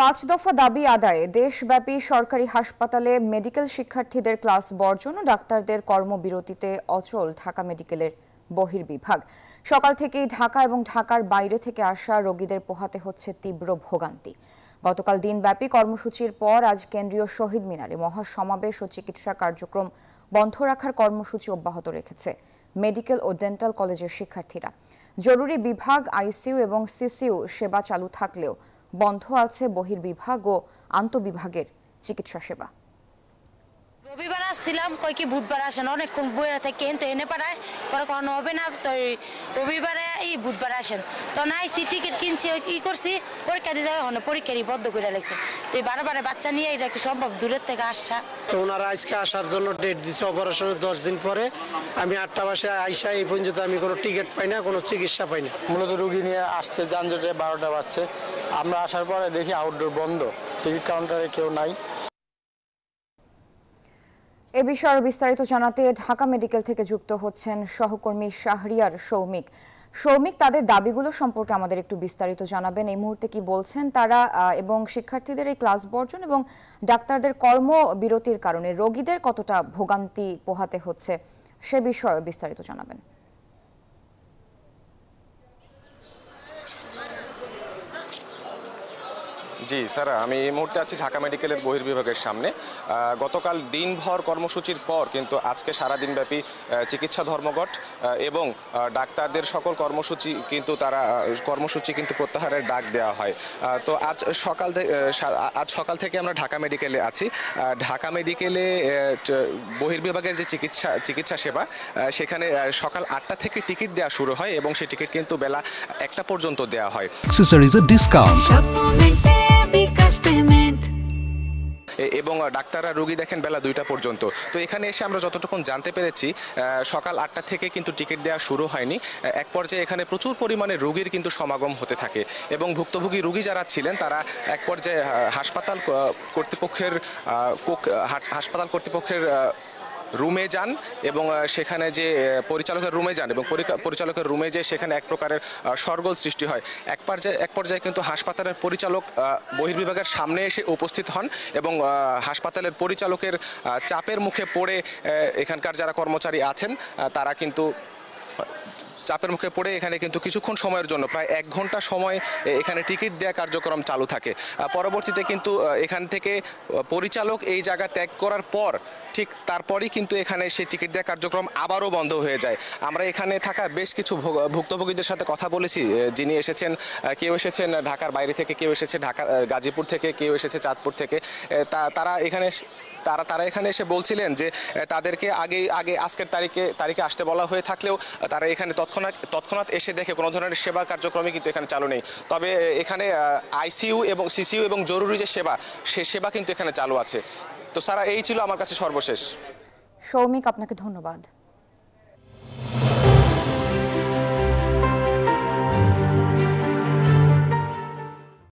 পাঁচ দফা দাবি আদায়ে দেশব্যাপী সরকারি হাসপাতালে মেডিকেল শিক্ষার্থীদের ক্লাস বর্জন ও ডাক্তারদের কর্মবিরতিতে অচল ঢাকা মেডিকেলের বহির্বিভাগ। সকাল থেকেই ঢাকা এবং ঢাকার বাইরে থেকে আসা রোগীদের পোহাতে হচ্ছে তীব্র ভোগান্তি। গতকাল দিনব্যাপী কর্মসূচির পর আজ কেন্দ্রীয় শহীদ মিনারে মহাসমাবেশ ও চিকিৎসা কার্যক্রম বন্ধ রাখার কর্মসূচি অব্যাহত রেখেছে মেডিকেল ও ডেন্টাল কলেজের শিক্ষার্থীরা। জরুরি বিভাগ, আইসিইউ এবং সিসিইউ সেবা চালু থাকলেও বন্ধ আছে বহির্বিভাগ ও আন্তঃবিভাগের চিকিৎসা সেবা। রবিবার আসছিলাম, কই কি বুধবার আসেন, অনেকক্ষণ বইরা থেকে এনে পাঠায়, পরে কোনো হবে না, তো রবিবারে এই বুধবার আসেন। তো আইসি টিকিট কিনছি, কি করছি, পরীক্ষা দিয়ে যাওয়া হয় না, পরীক্ষারই বদ্ধ করে লাগছে। তো বারে বাচ্চা নিয়ে এটা কি সম্ভব, দূরের থেকে আসা। তো ওনারা আজকে আসার জন্য ডেট দিচ্ছে অপারেশনের 10 দিন পরে। আমি 8টা বাসায় আইসা এই পর্যন্ত আমি কোনো টিকিট পাই না, কোনো চিকিৎসা পাই না। মূলত রুগী নিয়ে আসতে যানজটে 12টা বাজছে। আমরা আসার পরে দেখি আউটডোর বন্ধ, টিকিট কাউন্টারে কেউ নাই। এ বিষয়ে বিস্তারিত জানাতে ঢাকা মেডিকেল থেকে যুক্ত হচ্ছেন সহকর্মী শাহরিয়ার সৌমিক। সৌমিক, তাদের দাবিগুলো সম্পর্কে আমাদের একটু বিস্তারিত জানাবেন। এই মুহূর্তে কি বলছেন তারা, এবং শিক্ষার্থীদের এই ক্লাস বর্জন এবং ডাক্তারদের কর্মবিরতির কারণে রোগীদের কতটা ভোগান্তি পোহাতে হচ্ছে সে বিষয়ে বিস্তারিত জানাবেন। জি স্যার, আমি এই মুহূর্তে আছি ঢাকা মেডিকেলের বহির্বিভাগের সামনে। গতকাল দিনভর কর্মসূচির পর কিন্তু আজকে সারাদিনব্যাপী চিকিৎসা ধর্মঘট এবং ডাক্তারদের সকল কর্মসূচি কিন্তু প্রত্যাহারের ডাক দেওয়া হয়। তো আজ সকাল থেকে আমরা ঢাকা মেডিকেলে আছি। ঢাকা মেডিকেলে বহির্বিভাগের যে চিকিৎসা সেবা, সেখানে সকাল 8টা থেকে টিকিট দেওয়া শুরু হয় এবং সেই টিকিট কিন্তু বেলা 1টা পর্যন্ত দেওয়া হয়। এবং ডাক্তাররা রোগী দেখেন বেলা 2টা পর্যন্ত। তো এখানে এসে আমরা যতটুকু জানতে পেরেছি, সকাল 8টা থেকে কিন্তু টিকিট দেওয়া শুরু হয়নি। এক পর্যায়ে এখানে প্রচুর পরিমাণে রোগীর কিন্তু সমাগম হতে থাকে এবং ভুক্তভোগী রোগী যারা ছিলেন তারা এক পর্যায়ে হাসপাতাল কর্তৃপক্ষের রুমে যান এবং সেখানে যে পরিচালকের রুমে যান এবং পরিচালকের রুমে যে সেখানে এক প্রকারের শোরগোল সৃষ্টি হয়। এক পর্যায়ে কিন্তু হাসপাতালের পরিচালক বহির্বিভাগের সামনে এসে উপস্থিত হন এবং হাসপাতালের পরিচালকের চাপের মুখে পড়ে এখানকার যারা কর্মচারী আছেন তারা কিন্তু এখানে কিন্তু কিছুক্ষণ সময়ের জন্য প্রায় 1 ঘন্টা সময় এখানে টিকিট দেওয়া কার্যক্রম চালু থাকে। পরবর্তীতে কিন্তু এখান থেকে পরিচালক এই জায়গা ত্যাগ করার পর ঠিক তারপরই কিন্তু এখানে সেই টিকিট দেওয়া কার্যক্রম আবারও বন্ধ হয়ে যায়। আমরা এখানে থাকা বেশ কিছু ভুক্তভোগীদের সাথে কথা বলেছি, যিনি এসেছেন, কেউ এসেছেন ঢাকার বাইরে থেকে, কেউ এসেছে ঢাকার গাজীপুর থেকে, কেউ এসেছে চাঁদপুর থেকে। তারা এখানে এসে বলছিলেন যে তাদেরকে আগে আজকের তারিখে আসতে বলা হয়ে থাকলেও তারা এখানে তৎক্ষণাৎ এসে দেখে কোনো ধরনের সেবা কার্যক্রমই কিন্তু এখানে চালু নেই। তবে এখানে আইসিইউ এবং সিসিইউ এবং জরুরি যে সেবা, সে সেবা কিন্তু এখানে চালু আছে। তো স্যার, এই ছিল আমার কাছে সর্বশেষ। সৌমিক, আপনাকে ধন্যবাদ।